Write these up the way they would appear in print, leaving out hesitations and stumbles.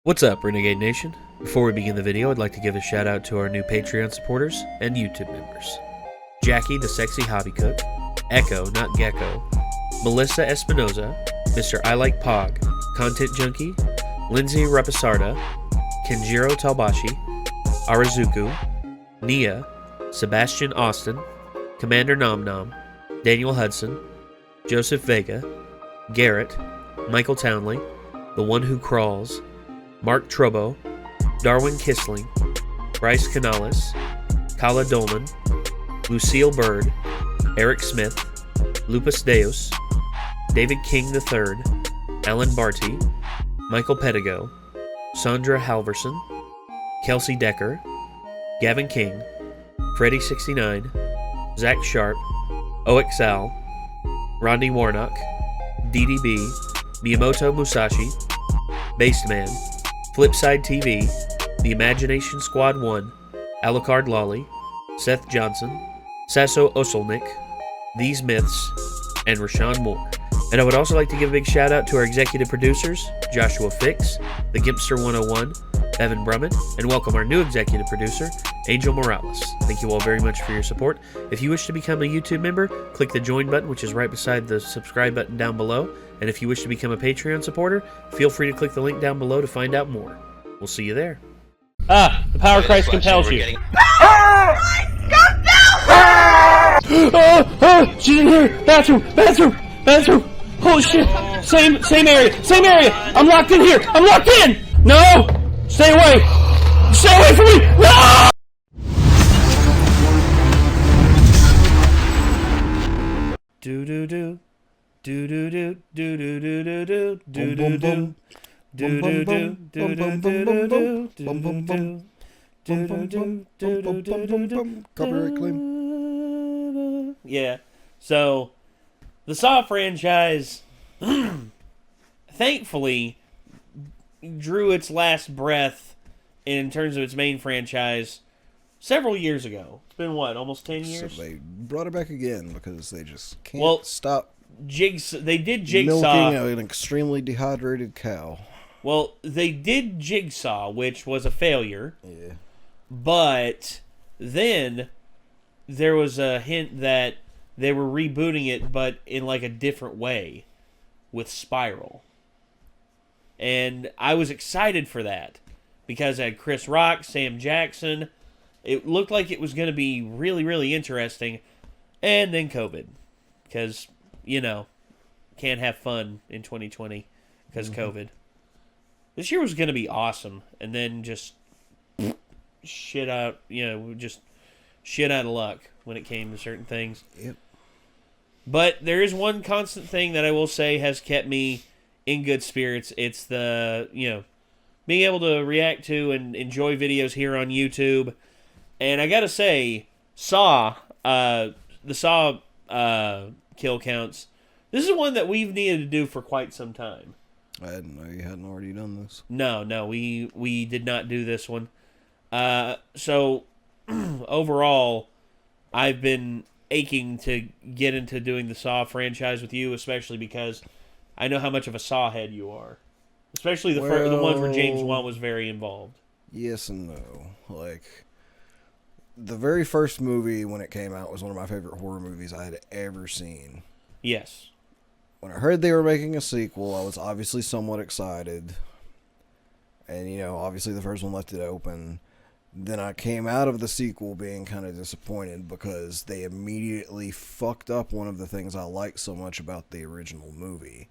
What's up, Renegade Nation? Before we begin the video, I'd like to give a shout out to our new Patreon supporters and YouTube members. Jackie, the sexy hobby cook, Echo, not Gecko, Melissa Espinoza, Mr. I Like Pog, Content Junkie, Lindsay Rapisarda, Kenjiro Talbashi, Arazuku, Nia, Sebastian Austin, Commander Nom Nom, Daniel Hudson, Joseph Vega, Garrett, Michael Townley, The One Who Crawls, Mark Trobo, Darwin Kissling, Bryce Canales, Kala Dolman, Lucille Bird, Eric Smith, Lupus Deus, David King III, Alan Barty, Michael Pedigo, Sandra Halverson, Kelsey Decker, Gavin King, Freddy69, Zach Sharp, OXL, Rodney Warnock, DDB, Miyamoto Musashi, Baseman, Flipside TV, The Imagination Squad 1, Alucard Lolly, Seth Johnson, Sasso Osolnik, These Myths, and Rashawn Moore. And I would also like to give a big shout out to our executive producers, Joshua Fix, The Gimpster 101, Evan Brummett, and welcome our new executive producer, Angel Morales. Thank you all very much for your support. If you wish to become a YouTube member, click the join button, which is right beside the subscribe button down below. And if you wish to become a Patreon supporter, feel free to click the link down below to find out more. We'll see you there. The power of Christ compels you. She's in here! Bathroom! Holy shit! Same area! I'm locked in here! No! Stay away from me! No! Do-do-do. Do-do-do. Do-do-do-do-do. Do-do-do. Do-do-do. Do-do-do. Copyright claim. Yeah. So, the Saw franchise, thankfully, drew its last breath in terms of its main franchise several years ago. It's been, what, almost 10 years? So they brought it back again because they just can't stop they did Jigsaw. milking an extremely dehydrated cow. Well, they did Jigsaw, which was a failure. Yeah. But then there was a hint that they were rebooting it, but in like a different way with Spiral. And I was excited for that because I had Chris Rock, Sam Jackson. It looked like it was going to be really, really interesting. And then COVID. Because, can't have fun in 2020 because COVID. This year was going to be awesome. And then just shit out of luck when it came to certain things. Yep. But there is one constant thing that I will say has kept me in good spirits. It's the, being able to react to and enjoy videos here on YouTube. And I gotta say, the Saw kill counts, this is one that we've needed to do for quite some time. I didn't know you hadn't already done this. No, we did not do this one. So, overall, I've been aching to get into doing the Saw franchise with you, especially because I know how much of a Saw head you are. Especially the ones where James Wan was very involved. Yes and no. Like, the very first movie when it came out was one of my favorite horror movies I had ever seen. Yes. When I heard they were making a sequel, I was obviously somewhat excited. And, obviously the first one left it open. Then I came out of the sequel being kind of disappointed because they immediately fucked up one of the things I liked so much about the original movie.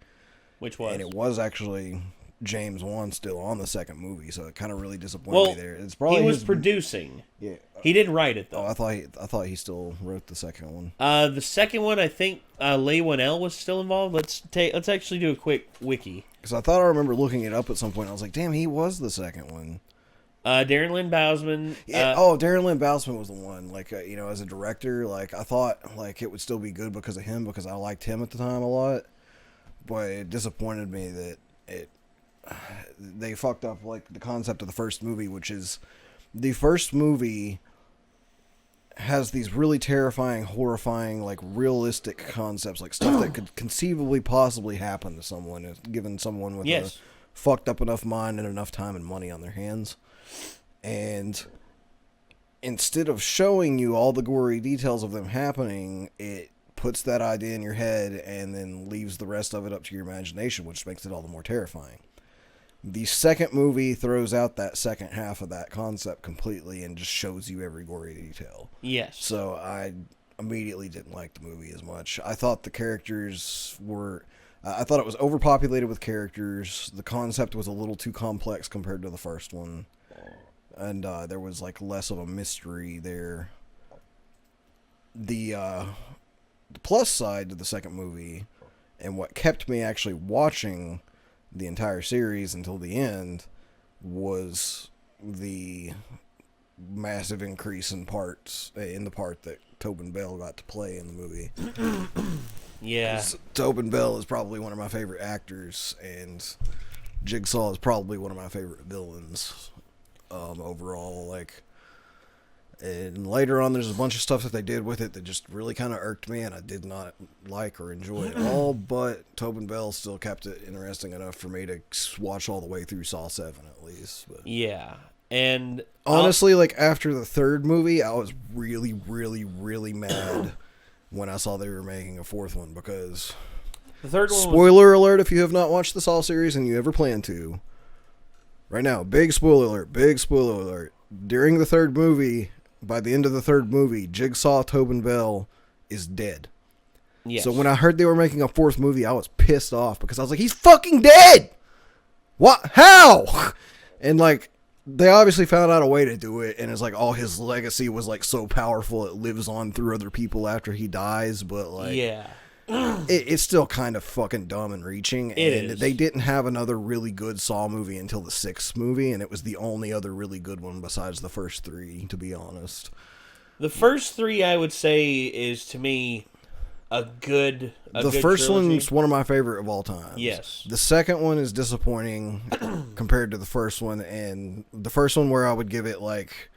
Which was? And it was actually James Wan still on the second movie, so it kind of really disappointed me there. It's probably he was producing. Yeah. He didn't write it, though. Oh, I thought he still wrote the second one. The second one, I think Lei Whannell was still involved. Let's actually do a quick wiki. Because I thought I remember looking it up at some point. I was like, damn, he was the second one. Darren Lynn Bousman. Yeah. Darren Lynn Bousman was the one. Like, as a director, like, I thought, like, it would still be good because of him, because I liked him at the time a lot. But it disappointed me that they fucked up, like, the concept of the first movie, which is the first movie has these really terrifying, horrifying, like, realistic concepts, like stuff that could conceivably possibly happen to someone, given someone with a fucked up enough mind and enough time and money on their hands. And instead of showing you all the gory details of them happening, it puts that idea in your head and then leaves the rest of it up to your imagination, which makes it all the more terrifying. The second movie throws out that second half of that concept completely and just shows you every gory detail. Yes. So I immediately didn't like the movie as much. I thought the characters were... I thought it was overpopulated with characters. The concept was a little too complex compared to the first one. And there was like less of a mystery there. The plus side to the second movie, and what kept me actually watching the entire series until the end, was the massive increase in the part that Tobin Bell got to play in the movie. Yeah. Tobin Bell is probably one of my favorite actors, and Jigsaw is probably one of my favorite villains overall. Like, and later on, there's a bunch of stuff that they did with it that just really kind of irked me, and I did not like or enjoy at all. But Tobin Bell still kept it interesting enough for me to watch all the way through Saw 7 at least. But yeah, and honestly, like after the third movie, I was really, really, really mad when I saw they were making a fourth one, because the third one spoiler alert if you have not watched the Saw series and you ever plan to. Right now, big spoiler alert. During the third movie, by the end of the third movie, Jigsaw Tobin Bell is dead. Yes. So when I heard they were making a fourth movie, I was pissed off because I was like, he's fucking dead! What? How? And like, they obviously found out a way to do it, and it's like all his legacy was like so powerful it lives on through other people after he dies, but like, yeah. It's still kind of fucking dumb and reaching. It And is. they didn't have another really good Saw movie until the sixth movie, and it was the only other really good one besides the first three, to be honest. The first three, I would say, is to me a good. The good first trilogy. one's one of my favorite of all time. Yes. The second one is disappointing compared to the first one, and the first one where I would give it like...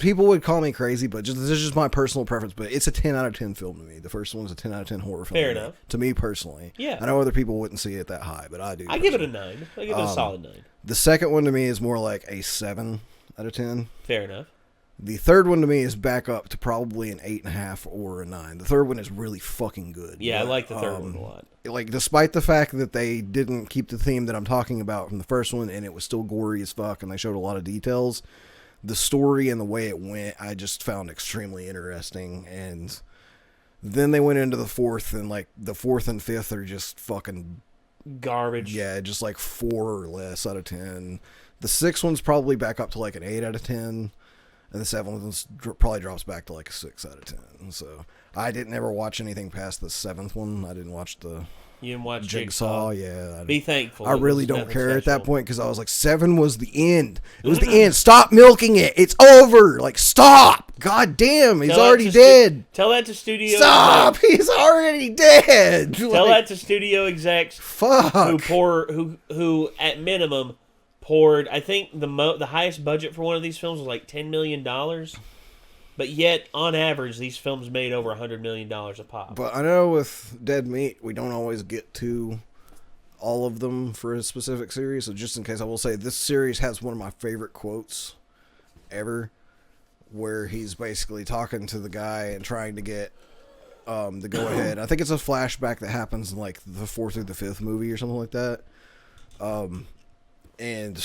People would call me crazy, but this is just my personal preference. But it's a 10 out of 10 film to me. The first one's a 10 out of 10 horror film. Fair enough. To me personally. Yeah. I know other people wouldn't see it that high, but I do. I give it a 9. I give it a solid 9. The second one to me is more like a 7 out of 10. Fair enough. The third one to me is back up to probably an 8.5 or a 9. The third one is really fucking good. Yeah, but, I like the third one a lot. Like, despite the fact that they didn't keep the theme that I'm talking about from the first one, and it was still gory as fuck, and they showed a lot of details, the story and the way it went, I just found extremely interesting. And then they went into the fourth, and like the fourth and fifth are just fucking Garbage. yeah, just like 4 or less out of 10. The sixth one's probably back up to like an 8 out of 10, and the seventh one's probably drops back to like a 6 out of 10. So I didn't ever watch anything past the seventh one. I didn't watch the You didn't watch Jigsaw. Yeah, Be thankful. I it really was don't nothing care at special. that point, because I was like, 7 was the end. It was the end. Stop milking it. It's over. Like, stop. God damn, he's Tell that already to dead. Tell that to studio Stop. execs. He's already dead. Tell that to studio execs Fuck. who at minimum poured. I think the highest budget for one of these films was like $10 million. But yet, on average, these films made over $100 million a pop. But I know with Dead Meat, we don't always get to all of them for a specific series. So just in case, I will say this series has one of my favorite quotes ever, where he's basically talking to the guy and trying to get the go-ahead. I think it's a flashback that happens in like the 4th or the 5th movie or something like that. And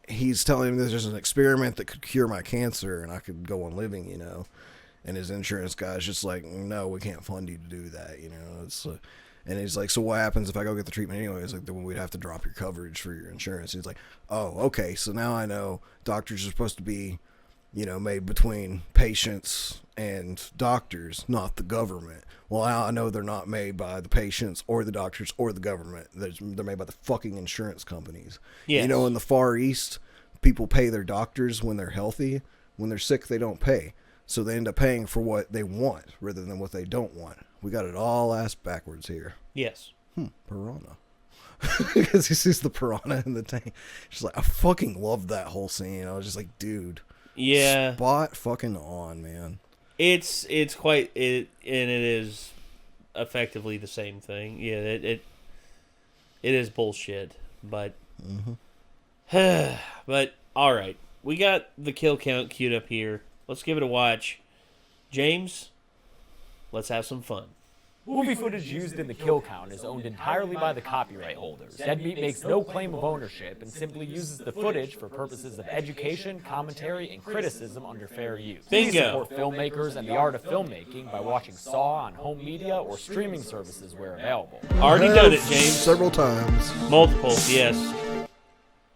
he's telling him there's an experiment that could cure my cancer and I could go on living, you know. And his insurance guy's just like, no, we can't fund you to do that, you know. It's and he's like, so what happens if I go get the treatment anyway? He's like, then we'd have to drop your coverage for your insurance. He's like, oh, okay, so now I know doctors are supposed to be, you know, made between patients and doctors, not the government. Well, now I know they're not made by the patients or the doctors or the government. They're made by the fucking insurance companies. Yes. You know, in the Far East, people pay their doctors when they're healthy. When they're sick, they don't pay. So they end up paying for what they want rather than what they don't want. We got it all ass backwards here. Yes. Piranha. Because he sees the piranha in the tank. She's like, I fucking loved that whole scene. I was just like, dude. Yeah. Spot fucking on, man. It's quite it, and it is effectively the same thing. Yeah, it is bullshit, but But, alright. We got the kill count queued up here. Let's give it a watch. James, let's have some fun. Movie footage used in the kill count is owned entirely by the copyright holders. Deadbeat makes no claim of ownership and simply uses the footage for purposes of education, commentary, and criticism under fair use. Bingo. We support filmmakers and the art of filmmaking by watching Saw on home media or streaming services where available. Already done it, James. Several times. Multiple, yes.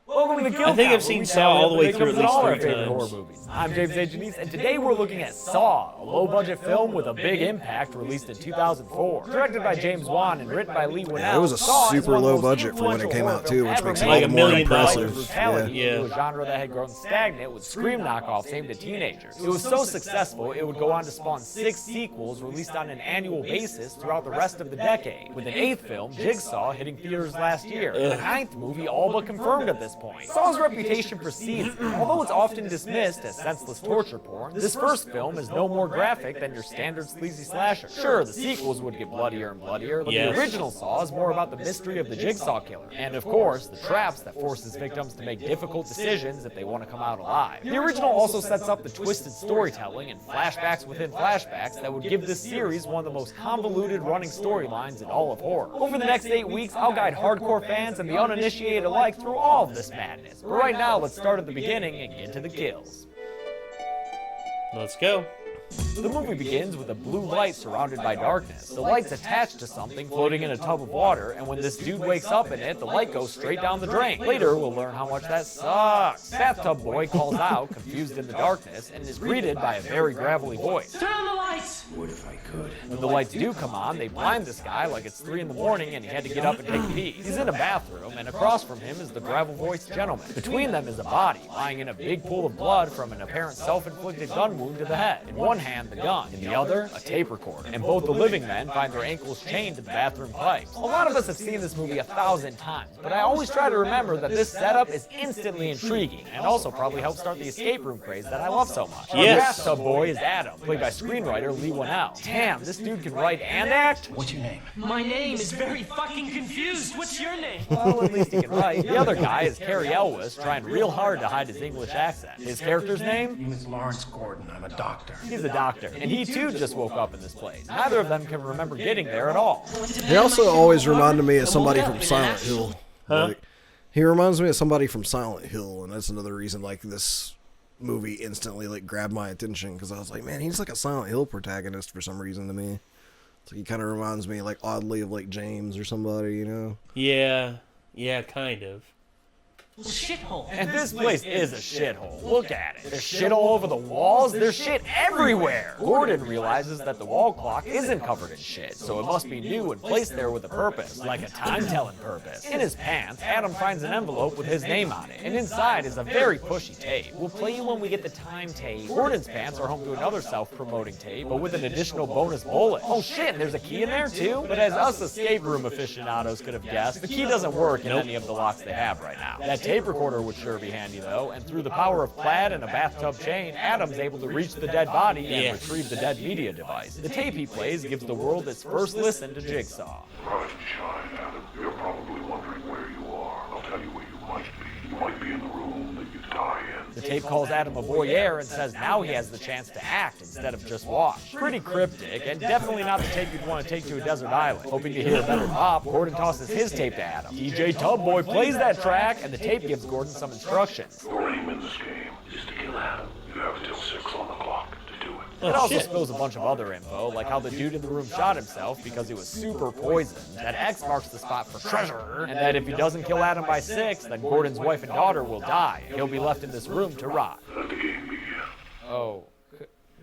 Welcome to the Kill I think Count, I've seen where we Saw tally all up the way victims through at in least all our 3 favorite times. horror movies. I'm James A. Janice, and today we're looking at Saw, a low-budget film with a big impact released in 2004. Directed by James Wan and written by Lee Winnell. Yeah, it was a Saw is super one of the low most budget for when it influential came out, horror too, films which ever makes it made. Like $1 million. impressive. Brutality Yeah. into a genre that had grown stagnant with Scream knockoffs aimed at teenagers. It was so successful, it would go on to spawn 6 sequels released on an annual basis throughout the rest of the decade, with an 8th film, Jigsaw, hitting theaters last year, and a 9th movie all but confirmed at this point. Saw's reputation precedes it. Although it's often dismissed as senseless torture porn, this first film is no more graphic than your standard sleazy slasher. Sure, the sequels would get bloodier and bloodier, but Yes. the original Saw is more about the mystery of the Jigsaw killer, and of course, the traps that force his victims to make difficult decisions if they want to come out alive. The original also sets up the twisted storytelling and flashbacks within flashbacks that would give this series one of the most convoluted running storylines in all of horror. Over the next 8 weeks, I'll guide hardcore fans and the uninitiated alike through all of this madness. But right now, let's start at the beginning and get to the kills. Let's go. The movie begins with a blue light surrounded by darkness. The light's attached to something floating in a tub of water, and when this dude wakes up in it, the light goes straight down the drain. Later, we'll learn how much that sucks. Bathtub Boy calls out, confused in the darkness, and is greeted by a very gravelly voice. Turn on the lights! Would if I could. When the lights do come on, they blind this guy like it's 3 in the morning and he had to get up and take a pee. He's in a bathroom, and across from him is the gravel-voiced gentleman. Between them is a body, lying in a big pool of blood from an apparent self-inflicted gun wound to the head. In one hand, the gun. In the other, a tape recorder. And both the living men find their ankles chained to the bathroom pipes. A lot of us have seen this movie 1,000 times, but I always try to remember that this setup is instantly intriguing, and also probably helps start the escape room craze that I love so much. Our Yes. bathtub boy is Adam, played by screenwriter Lee Winnell. Damn, this dude can write and act? What's your name? My name is very fucking confused. What's your name? Well, at least he can write. The other guy is Cary Elwes, trying real hard to hide his English accent. His character's name? My name is Lawrence Gordon. I'm a doctor. He's a doctor, and he too just woke up in this place. Neither of them can remember getting there at all. He also always reminded me of somebody from Silent Hill. Huh? Like, he reminds me of somebody from Silent Hill, and that's another reason like this movie instantly like grabbed my attention, because I was like, man, he's like a Silent Hill protagonist for some reason to me. It's like he kind of reminds me like oddly of like James or somebody, you know? Yeah, kind of. Shithole. And this place is a shithole. Look at it. There's shit all over the walls. There's shit everywhere. Gordon realizes that the wall clock isn't covered in shit, so it must be new and placed there with a purpose, like a time-telling purpose. In his pants, Adam finds an envelope with his name on it, and inside is a very pushy tape. We'll play you when we get the time tape. Gordon's pants are home to another self-promoting tape, but with an additional bonus bullet. Oh shit, and there's a key in there too? But as us escape room aficionados could have guessed, the key doesn't work in any of the locks they have right now. That tape recorder would sure be handy though, and through the power of plaid and a bathtub chain, Adam's able to reach the dead body and retrieve the dead media device. The tape he plays gives the world its first listen to Jigsaw. Rise and shine, Adam. You're probably wondering where you are. I'll tell you where you might be. You might be in the room that you die in. The tape calls Adam a voyeur and says now he has the chance to act instead of just watch. Pretty cryptic, and definitely not the tape you'd want to take to a desert island. Hoping to hear a better pop, Gordon tosses his tape to Adam. DJ Tubboy plays that track, and the tape gives Gordon some instructions. Your aim in this game is to kill Adam. You have till 6 on the clock to do it. It also spills a bunch of other info, like how the dude in the room shot himself because he was super poisoned, that X marks the spot for treasure, and that if he doesn't kill Adam by 6, then Gordon's wife and daughter will die, and he'll be left in this room to rot. Let the game begin. Oh.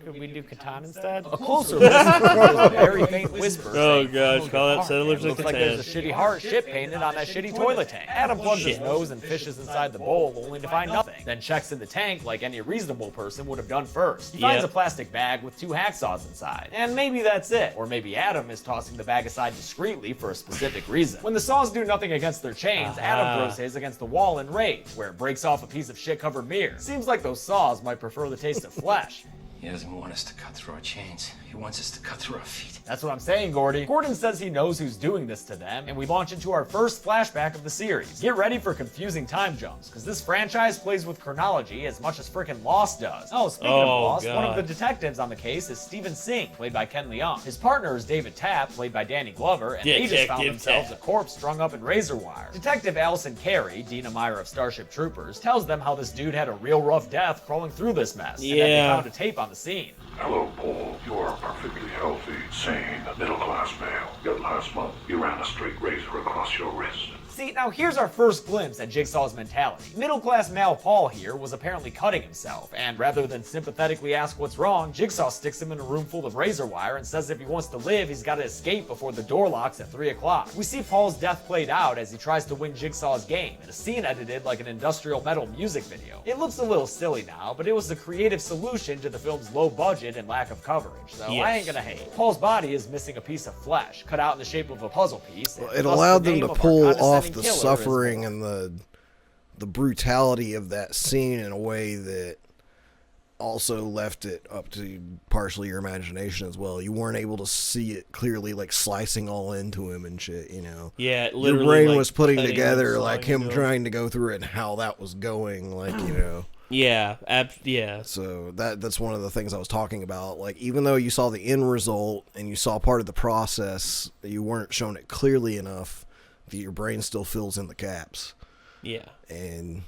Could we do Catan instead? A closer listen reveals a very faint whisper. Oh saying, gosh, call that Settlers of Looks like there's a Catan. shitty heart shit painted on that shitty toilet tank. Adam plugs his nose and fishes inside the bowl, only to find nothing. Then checks in the tank like any reasonable person would have done first. He finds a plastic bag with 2 hacksaws inside. And maybe that's it. Or maybe Adam is tossing the bag aside discreetly for a specific reason. When the saws do nothing against their chains, Adam throws his against the wall in rage, where it breaks off a piece of shit-covered mirror. Seems like those saws might prefer the taste of flesh. He doesn't want us to cut through our chains. He wants us to cut through our feet. That's what I'm saying, Gordy. Gordon says he knows who's doing this to them, and we launch into our first flashback of the series. Get ready for confusing time jumps, because this franchise plays with chronology as much as frickin' Lost does. Oh, speaking of Lost, one of the detectives on the case is Stephen Singh, played by Ken Leung. His partner is David Tapp, played by Danny Glover, and they just found themselves a corpse strung up in razor wire. Detective Allison Carey, Dina Meyer of Starship Troopers, tells them how this dude had a real rough death crawling through this mess, and that they found a tape on the scene. Hello, Paul. You are perfectly healthy, sane, middle-class male. Yet last month, you ran a straight razor across your wrist. See, now here's our first glimpse at Jigsaw's mentality. Middle-class male Paul here was apparently cutting himself, and rather than sympathetically ask what's wrong, Jigsaw sticks him in a room full of razor wire and says if he wants to live, he's gotta escape before the door locks at 3 o'clock. We see Paul's death played out as he tries to win Jigsaw's game, in a scene edited like an industrial metal music video. It looks a little silly now, but it was the creative solution to the film's low budget and lack of coverage, so I ain't gonna hate. Paul's body is missing a piece of flesh, cut out in the shape of a puzzle piece. Well, it allowed them to pull off the suffering and the brutality of that scene in a way that also left it up to partially your imagination as well. You weren't able to see it clearly, like slicing all into him and shit, you know. Yeah, literally. Your brain like, was putting together like him trying to go through it and how that was going, like, you know. Yeah, So that's one of the things I was talking about. Like, even though you saw the end result and you saw part of the process, you weren't shown it clearly enough that your brain still fills in the gaps. Yeah. And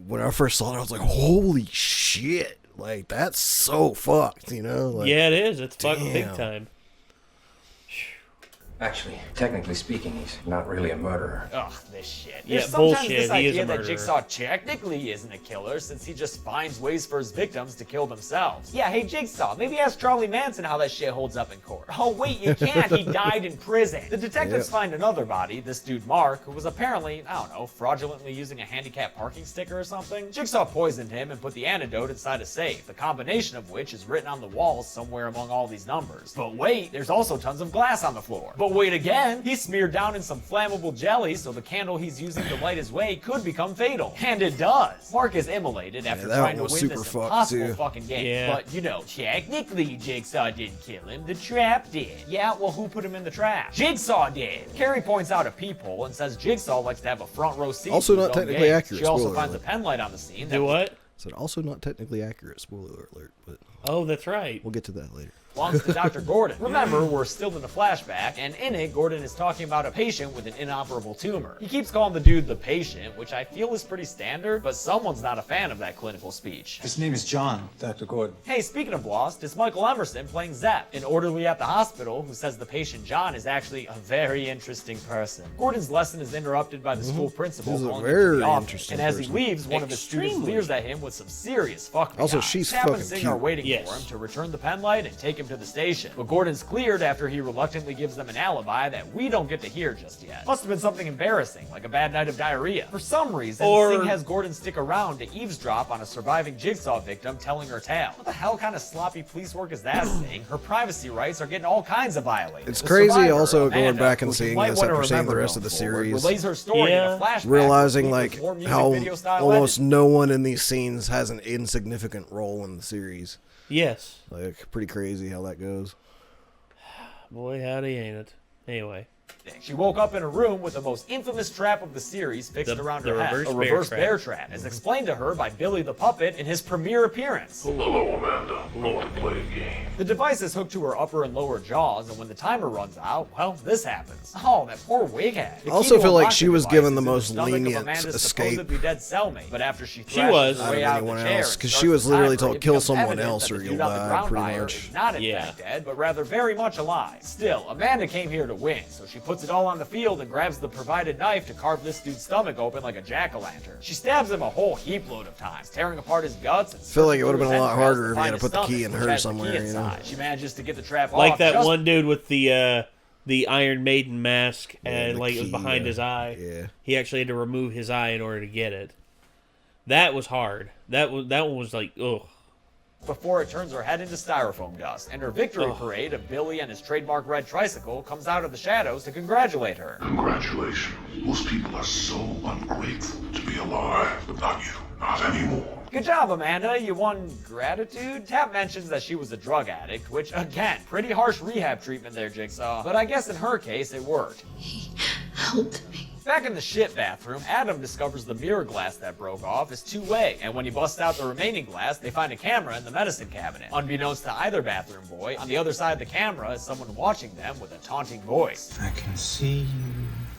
when I first saw it, I was like, holy shit. Like, that's so fucked, you know? Like, yeah, it is. It's fucked big time. Actually, technically speaking, he's not really a murderer. Ugh, this shit. Yeah, There's sometimes bullshit. this He is idea a that murderer. Jigsaw technically isn't a killer since he just finds ways for his victims to kill themselves. Yeah, hey Jigsaw, maybe ask Charlie Manson how that shit holds up in court. Oh wait, you can't. He died in prison. The detectives find another body, this dude Mark, who was apparently, I don't know, fraudulently using a handicapped parking sticker or something. Jigsaw poisoned him and put the antidote inside a safe, the combination of which is written on the walls somewhere among all these numbers. But wait, there's also tons of glass on the floor. But wait again, he's smeared down in some flammable jelly so the candle he's using to light his way could become fatal. And it does. Mark is immolated after trying to win this impossible fucking game. Yeah. But, you know, technically Jigsaw didn't kill him. The trap did. Yeah, well, who put him in the trap? Jigsaw did. Carrie points out a peephole and says Jigsaw likes to have a front row seat. Also to his not own technically game. accurate, She also spoiler finds alert. a pen light on the scene. Do what? So also not technically accurate, spoiler alert, but Oh, that's right. we'll get to that later. belongs to Dr. Gordon. Remember, we're still in the flashback, and in it, Gordon is talking about a patient with an inoperable tumor. He keeps calling the dude the patient, which I feel is pretty standard, but someone's not a fan of that clinical speech. His name is John, Dr. Gordon. Hey, speaking of Lost, it's Michael Emerson playing Zepp, an orderly at the hospital who says the patient John is actually a very interesting person. Gordon's lesson is interrupted by the school principal He's a calling him to very the office, interesting and as he person. leaves, one of his students leers at him with some serious fucking Also, eyes. she's Sapp and fucking Singh are cute. waiting Yes. for him to return the pen light and take him to the station. But Gordon's cleared after he reluctantly gives them an alibi that we don't get to hear just yet. Must have been something embarrassing, like a bad night of diarrhea. For some reason, Singh has Gordon stick around to eavesdrop on a surviving Jigsaw victim telling her tale. What the hell kind of sloppy police work is that, Singh? Her privacy rights are getting all kinds of violated. It's The crazy survivor, also going Amanda, back and who you seeing might this wanna after seeing the remember rest of the going forward, series. relays her story in a flashback, Realizing with like more music how video style almost edits. no one in these scenes has an insignificant role in the series. Yes. Like, pretty crazy how that goes. Boy, howdy ain't it. Anyway. She woke up in a room with the most infamous trap of the series fixed around her head, a reverse bear trap, as explained to her by Billy the Puppet in his premiere appearance. Hello, Amanda. I want to play a game. The device is hooked to her upper and lower jaws, and when the timer runs out, well, this happens. Oh, that poor wig head. I also feel like she was given the most lenient escape Dead cellmate, but after she was. her way out of the anyone chair else, and 'cause starts she was the literally timer, told, it kill becomes someone evident else that or the you'll dude on the die, ground pretty by her much. is not in fact dead, but rather very much alive. Still, Amanda came here to win, so she puts it all on the field and grabs the provided knife to carve this dude's stomach open like a jack-o'-lantern. She stabs him a whole heap load of times, tearing apart his guts. And feel like it would have been a his lot entrails harder if you find had to his put the key stomach, in which her has the key somewhere, you know? inside. She manages to get the trap Like off that just one dude with the Iron Maiden mask and the like it was key, behind yeah. his eye. Yeah. He actually had to remove his eye in order to get it. That was hard. That one was like, ugh. before it turns her head into styrofoam dust, and her victory parade of Billy and his trademark red tricycle comes out of the shadows to congratulate her. Congratulations. Most people are so ungrateful to be alive, but not you. Not anymore. Good job, Amanda. You won gratitude? Tapp mentions that she was a drug addict, which, again, pretty harsh rehab treatment there, Jigsaw. But I guess in her case, it worked. He helped me. Back in the shit bathroom, Adam discovers the mirror glass that broke off is two-way, and when he busts out the remaining glass, they find a camera in the medicine cabinet. Unbeknownst to either bathroom boy, on the other side of the camera is someone watching them with a taunting voice. I can see you.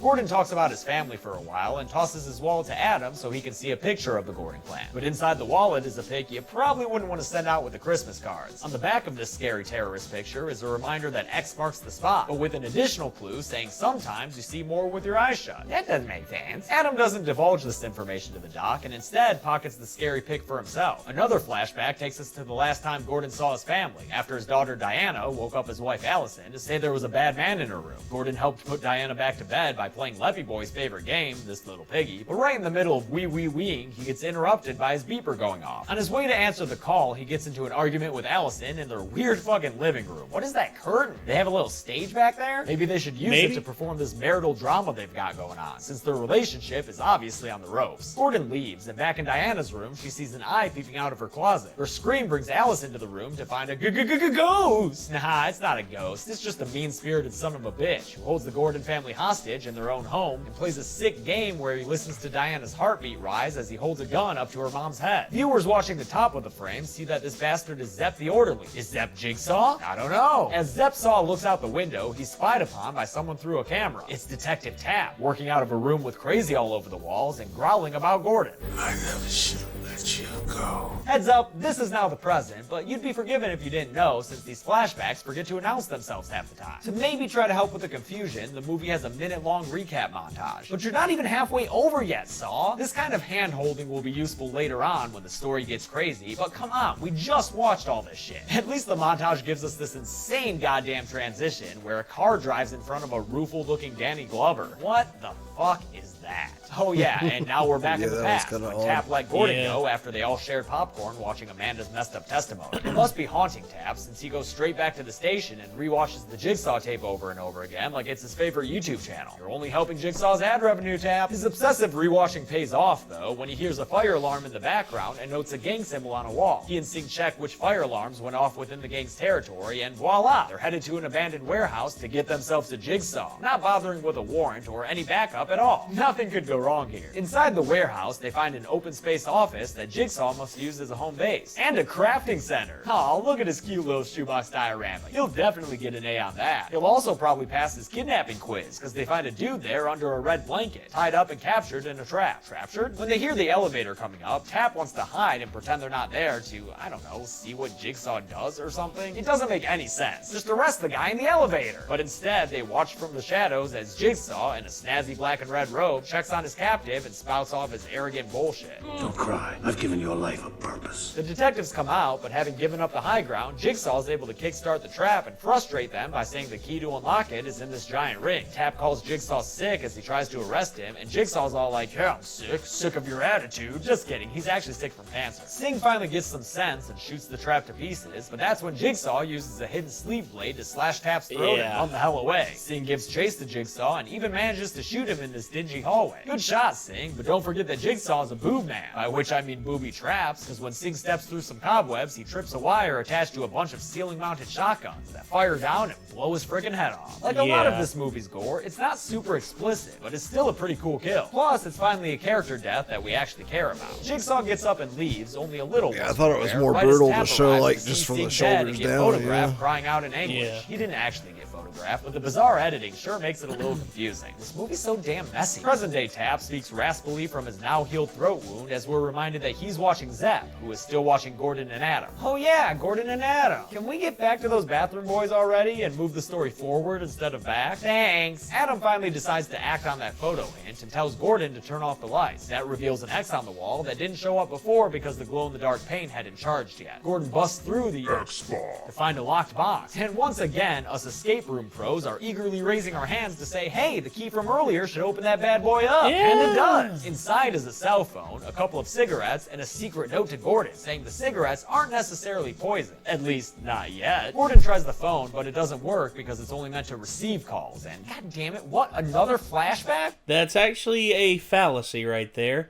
Gordon talks about his family for a while and tosses his wallet to Adam so he can see a picture of the Gordon clan. But inside the wallet is a pic you probably wouldn't want to send out with the Christmas cards. On the back of this scary terrorist picture is a reminder that X marks the spot, but with an additional clue saying sometimes you see more with your eyes shut. That doesn't make sense. Adam doesn't divulge this information to the doc and instead pockets the scary pic for himself. Another flashback takes us to the last time Gordon saw his family, after his daughter Diana woke up his wife Allison to say there was a bad man in her room. Gordon helped put Diana back to bed by playing Leffy Boy's favorite game, This Little Piggy, but right in the middle of weeing, he gets interrupted by his beeper going off. On his way to answer the call, he gets into an argument with Allison in their weird fucking living room. What is that curtain? They have a little stage back there? Maybe they should use it to perform this marital drama they've got going on, since their relationship is obviously on the ropes. Gordon leaves, and back in Diana's room, she sees an eye peeping out of her closet. Her scream brings Alice into the room to find a ghost! Nah, it's not a ghost. It's just a mean-spirited son of a bitch who holds the Gordon family hostage in their own home and plays a sick game where he listens to Diana's heartbeat rise as he holds a gun up to her mom's head. Viewers watching the top of the frame see that this bastard is Zepp the Orderly. Is Zepp Jigsaw? I don't know. As Zepp Saw looks out the window, he's spied upon by someone through a camera. It's Detective Tapp, working out of a room with crazy all over the walls and growling about Gordon. I never should have let you go. Heads up, this is now the present, but you'd be forgiven if you didn't know, since these flashbacks forget to announce themselves half the time. To maybe try to help with the confusion, the movie has a minute-long recap montage. But you're not even halfway over yet, Saw. This kind of hand-holding will be useful later on when the story gets crazy, but come on, we just watched all this shit. At least the montage gives us this insane goddamn transition where a car drives in front of a rueful-looking Danny Glover. What the fuck is that? Oh yeah, and now we're back in the past, when Tapp let Gordon go after they all shared popcorn watching Amanda's messed up testimony. It must be haunting Tapp, since he goes straight back to the station and rewatches the Jigsaw tape over and over again like it's his favorite YouTube channel. You're only helping Jigsaw's ad revenue, Tapp. His obsessive rewatching pays off, though, when he hears a fire alarm in the background and notes a gang symbol on a wall. He and Sing check which fire alarms went off within the gang's territory, and voila! They're headed to an abandoned warehouse to get themselves a Jigsaw, not bothering with a warrant or any backup at all. Nothing could go wrong here. Inside the warehouse, they find an open space office that Jigsaw must use as a home base, and a crafting center. Aw, look at his cute little shoebox diorama. He'll definitely get an A on that. He'll also probably pass his kidnapping quiz, because they find a dude there under a red blanket, tied up and captured in a trap. Captured? When they hear the elevator coming up, Tapp wants to hide and pretend they're not there to, I don't know, see what Jigsaw does or something. It doesn't make any sense. Just arrest the guy in the elevator. But instead, they watch from the shadows as Jigsaw, in a snazzy black and red robe, checks on his captive and spouts off his arrogant bullshit. Don't cry. I've given your life a purpose. The detectives come out, but having given up the high ground, Jigsaw is able to kickstart the trap and frustrate them by saying the key to unlock it is in this giant ring. Tapp calls Jigsaw sick as he tries to arrest him, and Jigsaw's all like, yeah, I'm sick of your attitude. Just kidding, he's actually sick from cancer. Sing finally gets some sense and shoots the trap to pieces, but that's when Jigsaw uses a hidden sleeve blade to slash Tapp's throat and run the hell away. Sing gives chase to Jigsaw and even manages to shoot him in this dingy hallway. Good shot, Sing, but don't forget that Jigsaw is a boob man, by which I mean booby traps, because when Sing steps through some cobwebs, he trips a wire attached to a bunch of ceiling-mounted shotguns that fire down and blow his friggin' head off. Like a lot of this movie's gore, it's not super explicit, but it's still a pretty cool kill. Plus, it's finally a character death that we actually care about. Jigsaw gets up and leaves, only a little. Yeah, I thought it was more brutal to show, like, just from the shoulders down. Photographed crying out in anguish. He didn't actually get photographed, but the bizarre editing sure makes it a little confusing. This movie's so damn messy. Present-day Tapp speaks raspily from his now-healed throat wound as we're reminded that he's watching Zepp, who is still watching Gordon and Adam. Oh yeah, Gordon and Adam. Can we get back to those bathroom boys already and move the story forward instead of back? Thanks. Adam finally decides to act on that photo hint and tells Gordon to turn off the lights. That reveals an X on the wall that didn't show up before because the glow-in-the-dark paint hadn't charged yet. Gordon busts through the X-bar to find a locked box, and once again, us escape room pros are eagerly raising our hands to say, hey, the key from earlier should open that bad boy up. And it does. Inside is a cell phone, a couple of cigarettes, and a secret note to Gordon saying the cigarettes aren't necessarily poison. At least, not yet. Gordon tries the phone, but it doesn't work because it's only meant to receive calls. And god damn it, what? Another flashback? That's actually a fallacy right there.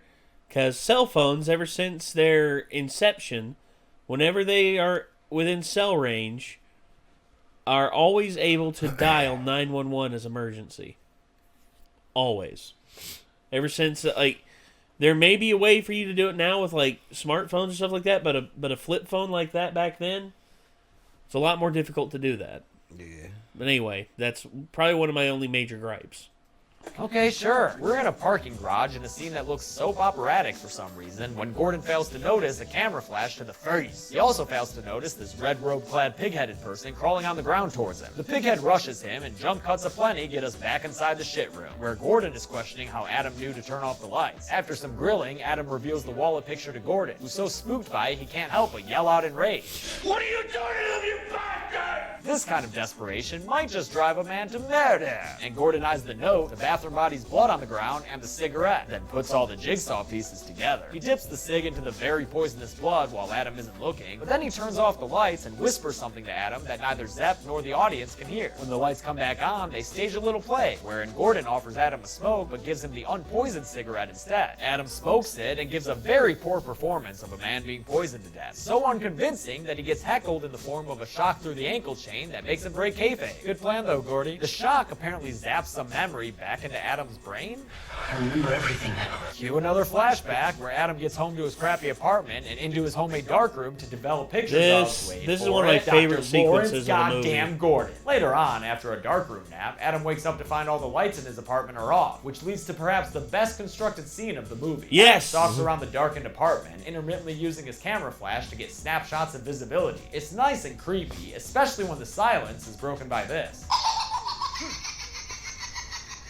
Because cell phones, ever since their inception, whenever they are within cell range, are always able to dial 911 as emergency. Always. Ever since, like, there may be a way for you to do it now with, like, smartphones and stuff like that, but a flip phone like that back then, it's a lot more difficult to do that. Yeah. But anyway, that's probably one of my only major gripes. Okay, sure. We're in a parking garage in a scene that looks soap operatic for some reason when Gordon fails to notice a camera flash to the face. He also fails to notice this red robe-clad pig-headed person crawling on the ground towards him. The pighead rushes him and jump cuts aplenty get us back inside the shit room, where Gordon is questioning how Adam knew to turn off the lights. After some grilling, Adam reveals the wallet picture to Gordon, who's so spooked by it he can't help but yell out in rage. What are you doing to them, you bastard? This kind of desperation might just drive a man to murder. And Gordon eyes the note, the bathroom body's blood on the ground, and the cigarette, then puts all the jigsaw pieces together. He dips the cig into the very poisonous blood while Adam isn't looking, but then he turns off the lights and whispers something to Adam that neither Zepp nor the audience can hear. When the lights come back on, they stage a little play, wherein Gordon offers Adam a smoke but gives him the unpoisoned cigarette instead. Adam smokes it and gives a very poor performance of a man being poisoned to death. So unconvincing that he gets heckled in the form of a shock through the ankle chain that makes him break kayfabe. Good plan though, Gordy. The shock apparently zaps some memory back into Adam's brain. I remember everything now. Cue another flashback where Adam gets home to his crappy apartment and into his homemade darkroom to develop pictures This is one of my favorite sequences in the movie. Goddamn Gordon. Later on, after a darkroom nap, Adam wakes up to find all the lights in his apartment are off, which leads to perhaps the best constructed scene of the movie. Yes! Adam stalks around the darkened apartment, intermittently using his camera flash to get snapshots of visibility. It's nice and creepy, especially when the silence is broken by this.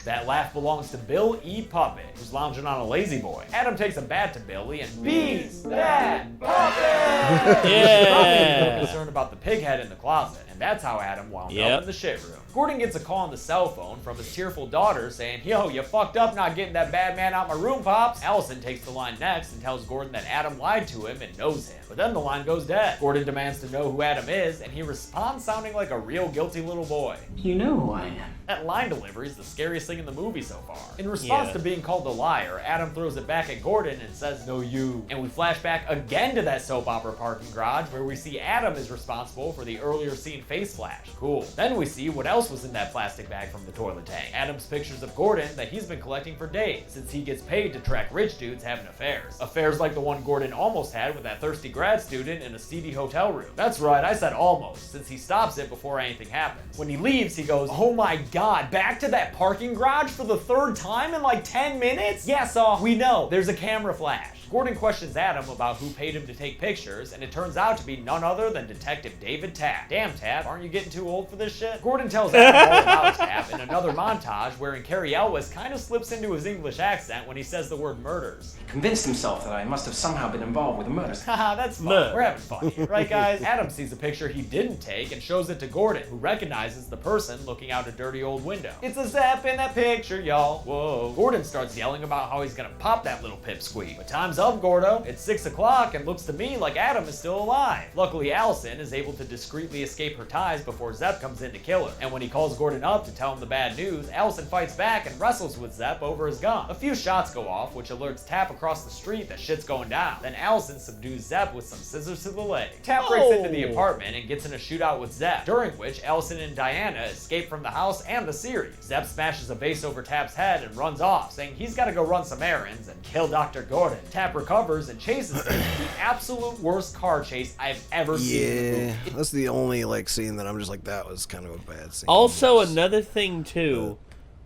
That laugh belongs to Bill E. Puppet, who's lounging on a lazy boy. Adam takes a bat to Billy and beats that puppet! Yeah! He's concerned about the pig head in the closet, and that's how Adam wound up in the shit room. Gordon gets a call on the cell phone from his tearful daughter saying, "Yo, you fucked up not getting that bad man out my room, Pops." Allison takes the line next and tells Gordon that Adam lied to him and knows him. But then the line goes dead. Gordon demands to know who Adam is, and he responds sounding like a real guilty little boy. You know who I am. That line delivery is the scariest thing in the movie so far. In response to being called a liar, Adam throws it back at Gordon and says, "No, you." And we flash back again to that soap opera parking garage where we see Adam is responsible for the earlier seen face flash. Cool. Then we see what else was in that plastic bag from the toilet tank. Adam's pictures of Gordon that he's been collecting for days, since he gets paid to track rich dudes having affairs. Affairs like the one Gordon almost had with that thirsty grad student in a seedy hotel room. That's right, I said almost, since he stops it before anything happens. When he leaves, he goes, "Oh my god, back to that parking garage for the third time in like 10 minutes? Yeah, Saw, we know, there's a camera flash." Gordon questions Adam about who paid him to take pictures, and it turns out to be none other than Detective David Tapp. Damn, Tapp, aren't you getting too old for this shit? Gordon tells Adam all about Tapp in another montage wherein Cary Elwes kind of slips into his English accent when he says the word murders. Convinced himself that I must have somehow been involved with the murders. Haha, that's fun. We're having fun here. Right, guys? Adam sees a picture he didn't take and shows it to Gordon, who recognizes the person looking out a dirty old window. It's a Zapp in that picture, y'all. Whoa. Gordon starts yelling about how he's gonna pop that little pipsqueak. But time's up, Gordo. It's 6 o'clock and looks to me like Adam is still alive. Luckily, Allison is able to discreetly escape her ties before Zepp comes in to kill her. And when he calls Gordon up to tell him the bad news, Allison fights back and wrestles with Zepp over his gun. A few shots go off, which alerts Tapp across the street that shit's going down. Then Allison subdues Zepp with some scissors to the leg. Tapp breaks into the apartment and gets in a shootout with Zepp, during which Allison and Diana escape from the house and the series. Zepp smashes a vase over Tapp's head and runs off, saying he's gotta go run some errands and kill Dr. Gordon. Tapp recovers and chases him. The absolute worst car chase I've ever seen in the movie. That's the only like scene that I'm just like, that was kind of a bad scene. Also, another thing too,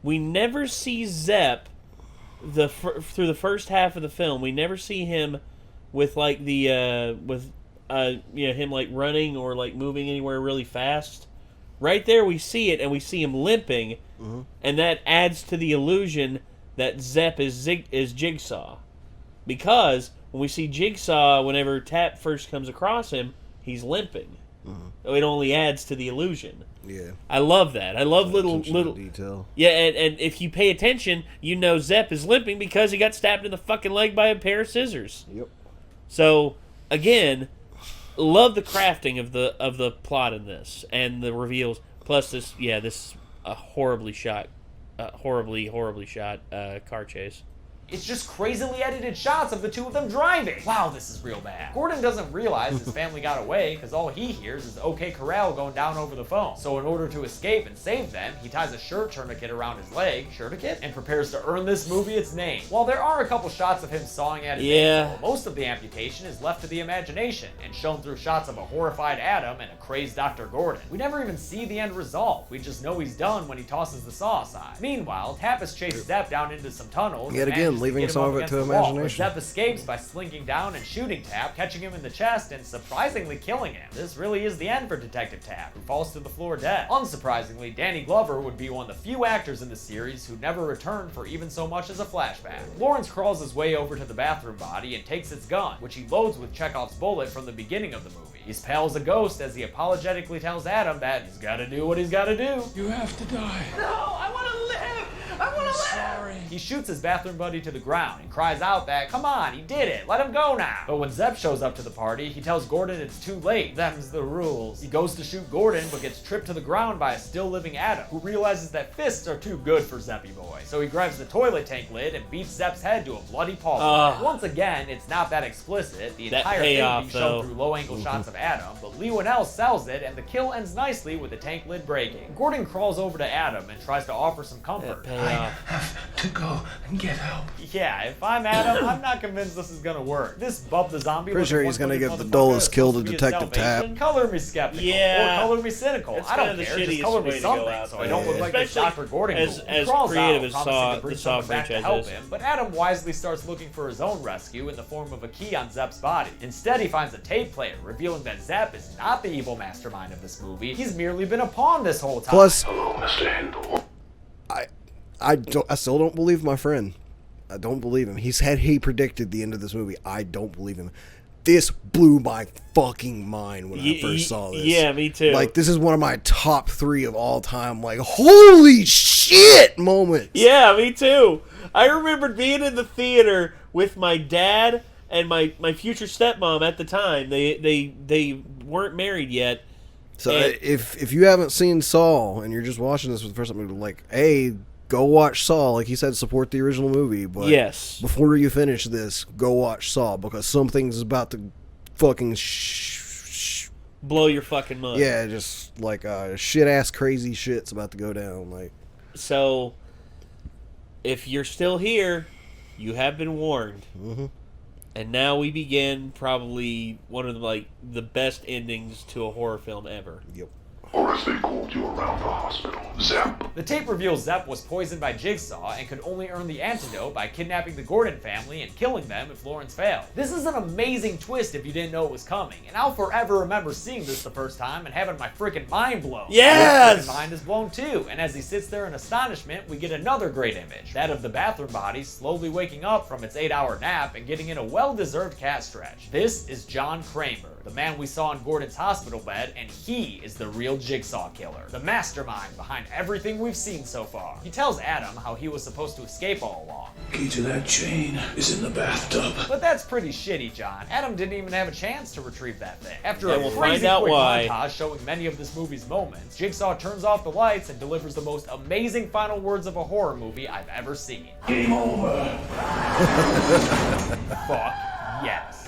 we never see Zepp through the first half of the film. We never see him with like the him like running or like moving anywhere really fast. Right there, we see it, and we see him limping, and that adds to the illusion that Zepp is Jigsaw, because when we see Jigsaw, whenever Tapp first comes across him, he's limping. It only adds to the illusion. Yeah, I love that. I love little detail. Yeah, and if you pay attention, you know Zepp is limping because he got stabbed in the fucking leg by a pair of scissors. Yep. So again, love the crafting of the plot in this and the reveals. Plus this horribly shot car chase. It's just crazily edited shots of the two of them driving. Wow, this is real bad. Gordon doesn't realize his family got away because all he hears is OK Corral going down over the phone. So in order to escape and save them, he ties a shirt tourniquet around his leg, shirtiquet, and prepares to earn this movie its name. While there are a couple shots of him sawing at his ankle, most of the amputation is left to the imagination and shown through shots of a horrified Adam and a crazed Dr. Gordon. We never even see the end result. We just know he's done when he tosses the saw aside. Meanwhile, Tapas chases Zepp down into some tunnels. Yet again, leaving some of it to imagination. Zepp escapes by slinking down and shooting Tap, catching him in the chest and surprisingly killing him. This really is the end for Detective Tap, who falls to the floor dead. Unsurprisingly, Danny Glover would be one of the few actors in the series who never returned for even so much as a flashback. Lawrence crawls his way over to the bathroom body and takes its gun, which he loads with Chekhov's bullet from the beginning of the movie. He's pale as a ghost as he apologetically tells Adam that he's gotta do what he's gotta do. You have to die. No, I want to live. I want to live. Sorry. He shoots his bathroom buddy to the ground and cries out that, come on, he did it, let him go now. But when Zepp shows up to the party, he tells Gordon it's too late. Them's the rules. He goes to shoot Gordon, but gets tripped to the ground by a still living Adam, who realizes that fists are too good for Zeppy Boy. So he grabs the toilet tank lid and beats Zepp's head to a bloody pulp. Once again, it's not that explicit. The entire thing being shown through low-angle shots of Adam, but Lee Winnell sells it, and the kill ends nicely with the tank lid breaking. Gordon crawls over to Adam and tries to offer some comfort. I have to go and get help. Yeah, if I'm Adam, I'm not convinced this is gonna work. This Bub the Zombie. Pretty sure he's gonna give the dullest kill to Detective Tap. Color me skeptical, or color me cynical. I don't care. Just color me something, so I don't look like the Dr. Gordon. As creative as the Saw franchise is. But Adam wisely starts looking for his own rescue in the form of a key on Zepp's body. Instead, he finds a tape player, revealing that Zepp is not the evil mastermind of this movie. He's merely been a pawn this whole time. Plus, Hello, Mr. Hindle. I still don't believe my friend. I don't believe him. He predicted the end of this movie. I don't believe him. This blew my fucking mind when I first saw this. Yeah, me too. Like, this is one of my top 3 of all time. Like, holy shit moments. Yeah, me too. I remember being in the theater with my dad and my future stepmom at the time. They weren't married yet. So if you haven't seen Saw and you're just watching this for the first time, like, go watch Saw. Like he said, support the original movie. But yes, before you finish this, go watch Saw, because something's about to fucking blow your fucking mind. Yeah, just like shit ass crazy shit's about to go down. Like, so if you're still here, you have been warned. Mm-hmm. And now we begin probably one of the best endings to a horror film ever. Yep. Or as they called you around the hospital, Zepp. The tape reveals Zepp was poisoned by Jigsaw and could only earn the antidote by kidnapping the Gordon family and killing them if Lawrence failed. This is an amazing twist if you didn't know it was coming, and I'll forever remember seeing this the first time and having my freaking mind blown. Yes! My mind is blown too, and as he sits there in astonishment, we get another great image, that of the bathroom body slowly waking up from its 8-hour nap and getting in a well-deserved cat stretch. This is John Kramer, the man we saw in Gordon's hospital bed, and he is the real Jigsaw killer, the mastermind behind everything we've seen so far. He tells Adam how he was supposed to escape all along. Key to that chain is in the bathtub. But that's pretty shitty, John. Adam didn't even have a chance to retrieve that thing. After And a we'll crazy find out quick why. montage showing many of this movie's moments, Jigsaw turns off the lights and delivers the most amazing final words of a horror movie I've ever seen. Game over. Fuck yes.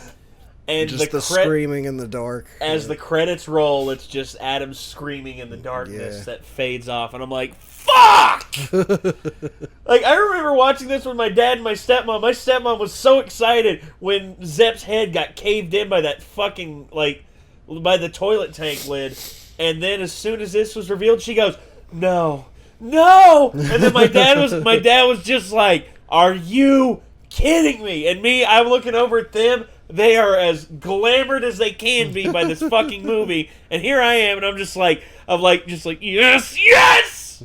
And just the screaming in the dark. As the credits roll, it's just Adam screaming in the darkness that fades off, and I'm like, fuck! Like, I remember watching this with my dad and my stepmom. My stepmom was so excited when Zepp's head got caved in by that fucking, by the toilet tank lid. And then as soon as this was revealed, she goes, no! And then my dad was just like, are you kidding me? And me, I'm looking over at them. They are as glamored as they can be by this fucking movie, and here I am, and I'm just like, yes!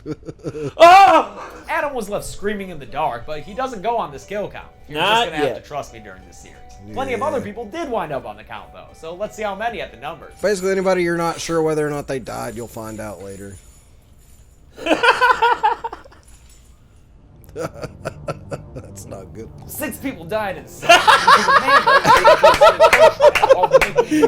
Oh! Adam was left screaming in the dark, but he doesn't go on this kill count. You're Not just gonna yet. have to trust me during this series. Plenty of other people did wind up on the count, though, so let's see how many at the numbers. Basically, anybody you're not sure whether or not they died, you'll find out later. That's not good. 6 people died in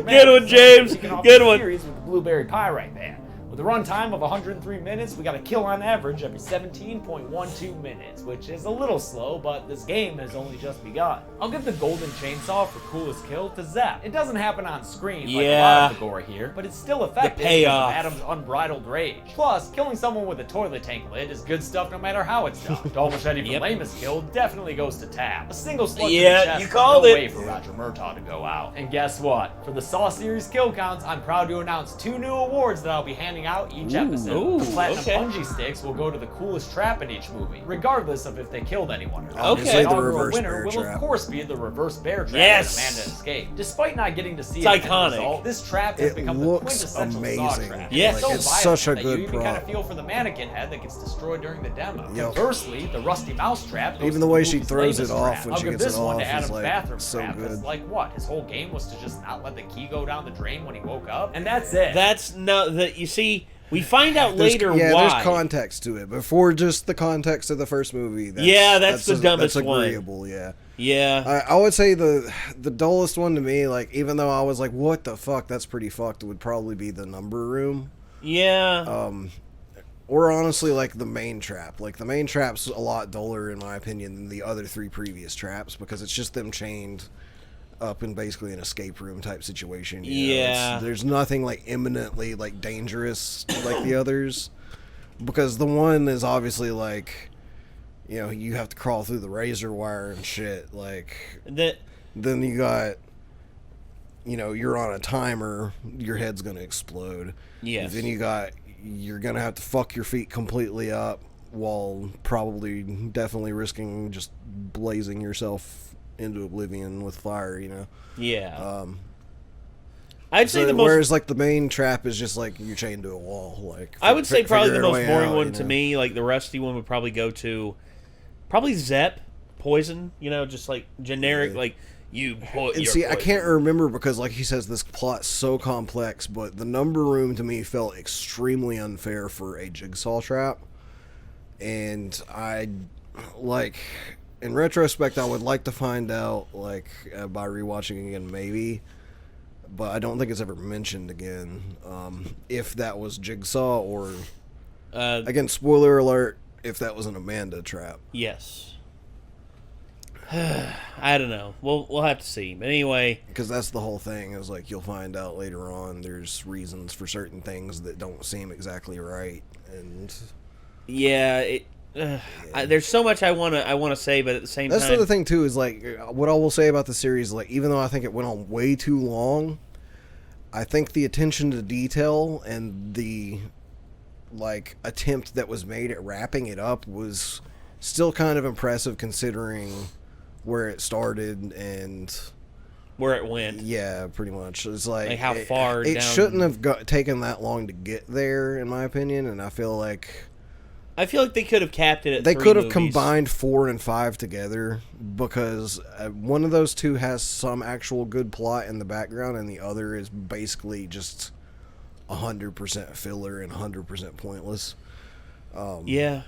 Good one, James. Good one. Series with the blueberry pie right there. With a runtime of 103 minutes, we got a kill on average every 17.12 minutes, which is a little slow, but this game has only just begun. I'll give the golden chainsaw for coolest kill to Sapp. It doesn't happen on screen like a lot of the gore here, but it's still effective because of Adam's unbridled rage. Plus, killing someone with a toilet tank lid is good stuff no matter how it's done. Dolph Machete for lamest kill definitely goes to Tapp. A single slug to the chest, you called no it. way for Roger Murtaugh to go out. And guess what? For the Saw series kill counts, I'm proud to announce 2 new awards that I'll be handing out each episode. The Platinum Punji Sticks will go to the coolest trap in each movie, regardless of if they killed anyone or not. Okay. The The reverse winner bear will trap. of course be the reverse bear trap Yes. that Amanda escaped. Despite not getting to see It's it as a iconic. result, this trap has It become the looks quintessential amazing. Saw trap. Yes. It's so It's violent such a that good you even kind of prop. feel for the mannequin head that gets destroyed during the demo. Yep. Conversely, the rusty mouse trap goes Even to the way movie's she throws latest it off trap. when I'll she give gets this it one off to is, Adam's like, bathroom so trap. good. It's like what? His whole game was to just not let the key go down the drain when he woke up, and that's it. That's no. That you see, we find out There's- later yeah, why. there's context to it. Before just the context of the first movie. That's the dumbest that's one. agreeable, yeah. Yeah. I would say the dullest one to me, like, even though I was like, what the fuck, that's pretty fucked, would probably be the number room. Yeah. Or honestly, like, the main trap. Like, the main trap's a lot duller, in my opinion, than the other 3 previous traps, because it's just them chained up in basically an escape room type situation. You know? Yeah. There's nothing, like, imminently, like, dangerous like the others. Because the one is obviously, like, you know, you have to crawl through the razor wire and shit. Like, that. then you got, you know, you're on a timer, your head's going to explode. Yes. Then you're going to have to fuck your feet completely up while probably definitely risking just blazing yourself into oblivion with fire, you know? Yeah. I'd say the most. Whereas, like, the main trap is just, like, you're chained to a wall. Like, I would say probably the figure a most way boring out, one you to know? me, like the rusty one, would probably go to probably Zepp, poison. You know, just like generic, like you. And see, I can't remember because, like he says, this plot's so complex, but the number room to me felt extremely unfair for a jigsaw trap. And I, like, in retrospect, I would like to find out, like, by rewatching again, maybe, but I don't think it's ever mentioned again, if that was Jigsaw or, again, spoiler alert, if that was an Amanda trap. Yes. I don't know. We'll have to see. But anyway, because that's the whole thing. Is like you'll find out later on. There's reasons for certain things that don't seem exactly right, and yeah, there's so much I wanna say, but at the same that's time, the other thing too. Is like what I will say about the series. Like even though I think it went on way too long, I think the attention to detail and the like attempt that was made at wrapping it up was still kind of impressive considering where it started and where it went. Yeah, pretty much. It's like how far it down... shouldn't have taken that long to get there, in my opinion. And I feel like they could have capped it at they 3 could have movies. combined 4 and 5 together because one of those two has some actual good plot in the background, and the other is basically just 100% filler and 100% pointless. Yeah.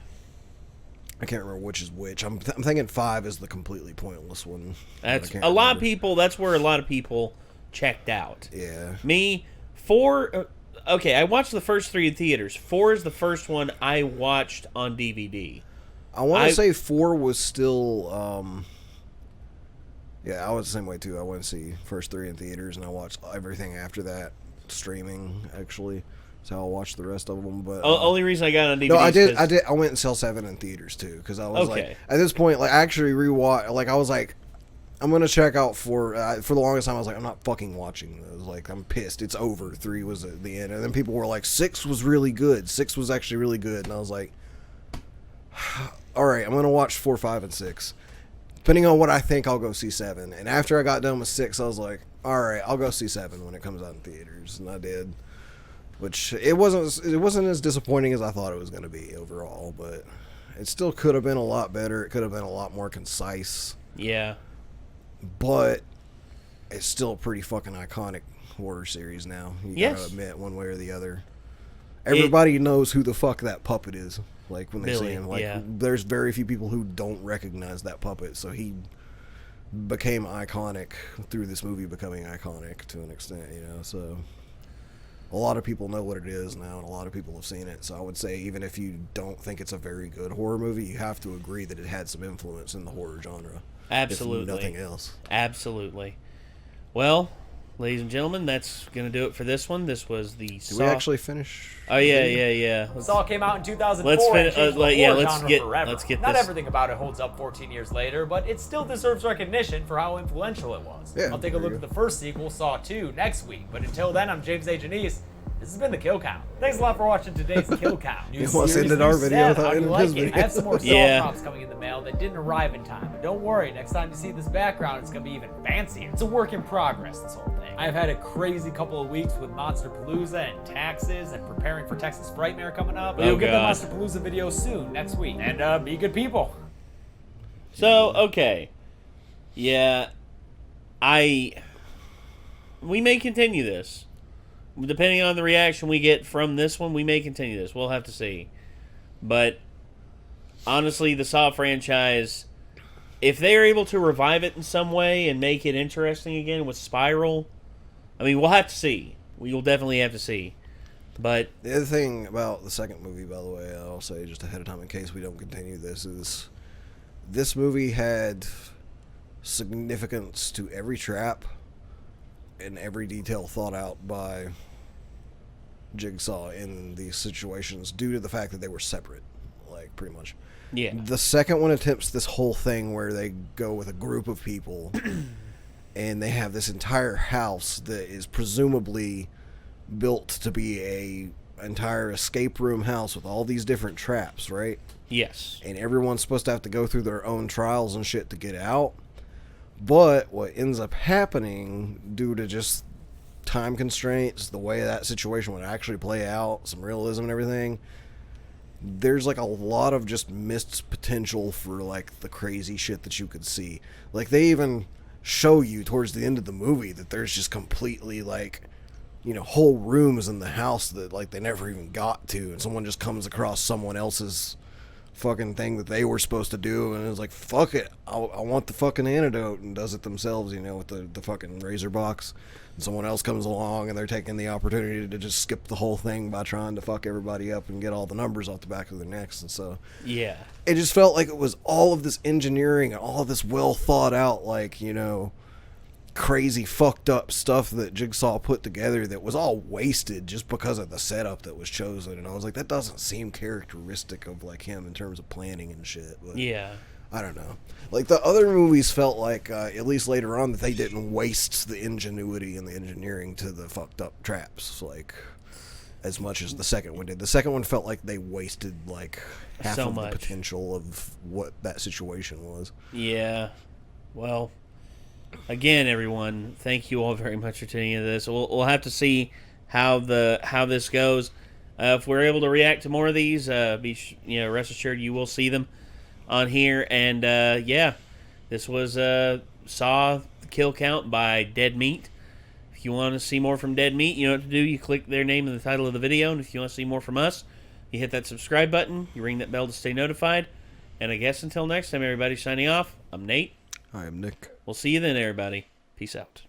I can't remember which is which. I'm thinking 5 is the completely pointless one. That's a lot of people. That's where a lot of people checked out. Yeah. Me, 4. Okay, I watched the first 3 in theaters. 4 is the first one I watched on DVD. I want to say 4 was still. Yeah, I was the same way too. I went to see first 3 in theaters, and I watched everything after that streaming. Actually. So I'll watch the rest of them, but only reason I got on DVD. No, I did. I went and saw 7 in theaters too because I was like, at this point, like, I actually rewatch. Like, I was like, I'm gonna check out for the longest time. I was like, I'm not fucking watching those. Like, I'm pissed. It's over. 3 was at the end, and then people were like, 6 was really good. 6 was actually really good, and I was like, all right, I'm gonna watch 4, 5, and 6. Depending on what I think, I'll go see 7. And after I got done with 6, I was like, all right, I'll go see 7 when it comes out in theaters, and I did. Which it wasn't as disappointing as I thought it was going to be overall, but it still could have been a lot better. It could have been a lot more concise. Yeah. But it's still a pretty fucking iconic horror series now. You gotta admit, one way or the other. Everybody knows who the fuck that puppet is. Like when they see him, like there's very few people who don't recognize that puppet. So he became iconic through this movie becoming iconic to an extent, you know. So a lot of people know what it is now, and a lot of people have seen it. So I would say, even if you don't think it's a very good horror movie, you have to agree that it had some influence in the horror genre. Absolutely. If nothing else. Absolutely. Well, ladies and gentlemen, that's going to do it for this one. This was the Did Saw. we actually finish? Oh, yeah. Saw came out in 2004. Let's and changed the horror let's genre get forever. let's get Not this. everything about it holds up 14 years later, but it still deserves recognition for how influential it was. Yeah, I'll take a look at the first sequel, Saw 2, next week. But until then, I'm James A. Janice. This has been the Kill Count. Thanks a lot for watching today's Kill Count. New You almost series, ended new our video set. without How do you ending like his it? video. I have some more Saw Yeah. props coming in the mail that didn't arrive in time. But don't worry, next time you see this background, it's going to be even fancier. It's a work in progress, this whole thing. I've had a crazy couple of weeks with Monster Palooza and taxes and preparing for Texas Frightmare coming up. But Oh, you'll get the God. Monster Palooza video soon, next week. And be good people. So, okay. Yeah. We may continue this. Depending on the reaction we get from this one, we may continue this. We'll have to see. But, honestly, the Saw franchise, if they're able to revive it in some way and make it interesting again with Spiral, I mean, we'll have to see. We will definitely have to see. But The other thing about the second movie, by the way, I'll say just ahead of time in case we don't continue this, is this movie had significance to every trap and every detail thought out by Jigsaw in these situations due to the fact that they were separate, like, pretty much. yeah. The second one attempts this whole thing where they go with a group of people and they have this entire house that is presumably built to be a entire escape room house with all these different traps, right? Yes. And everyone's supposed to have to go through their own trials and shit to get out. But what ends up happening, due to just time constraints, the way that situation would actually play out, some realism and everything, there's like a lot of just missed potential for like the crazy shit that you could see. Like, they even show you towards the end of the movie that there's just completely like, you know, whole rooms in the house that like they never even got to, and someone just comes across someone else's fucking thing that they were supposed to do, and it's like, fuck it, I want the fucking antidote, and does it themselves, you know, with the fucking razor box. And someone else comes along and they're taking the opportunity to just skip the whole thing by trying to fuck everybody up and get all the numbers off the back of their necks. And so Yeah. it just felt like it was all of this engineering and all of this well thought out, like, you know, crazy fucked up stuff that Jigsaw put together that was all wasted just because of the setup that was chosen. And I was like, that doesn't seem characteristic of like him in terms of planning and shit. But Yeah. I don't know. Like, the other movies felt like, at least later on, that they didn't waste the ingenuity and the engineering to the fucked up traps, like, as much as the second one did. The second one felt like they wasted like half So of much. the potential of what that situation was. Yeah. Well, again, everyone, thank you all very much for tuning into this. We'll have to see how this goes. If we're able to react to more of these, rest assured you will see them on here. And yeah, this was Saw the Kill Count by Dead Meat. If you want to see more from Dead Meat, you know what to do. You click their name in the title of the video, and if you want to see more from us, you hit that subscribe button. You ring that bell to stay notified. And I guess until next time, everybody, signing off. I'm Nate. I am Nick. We'll see you then, everybody. Peace out.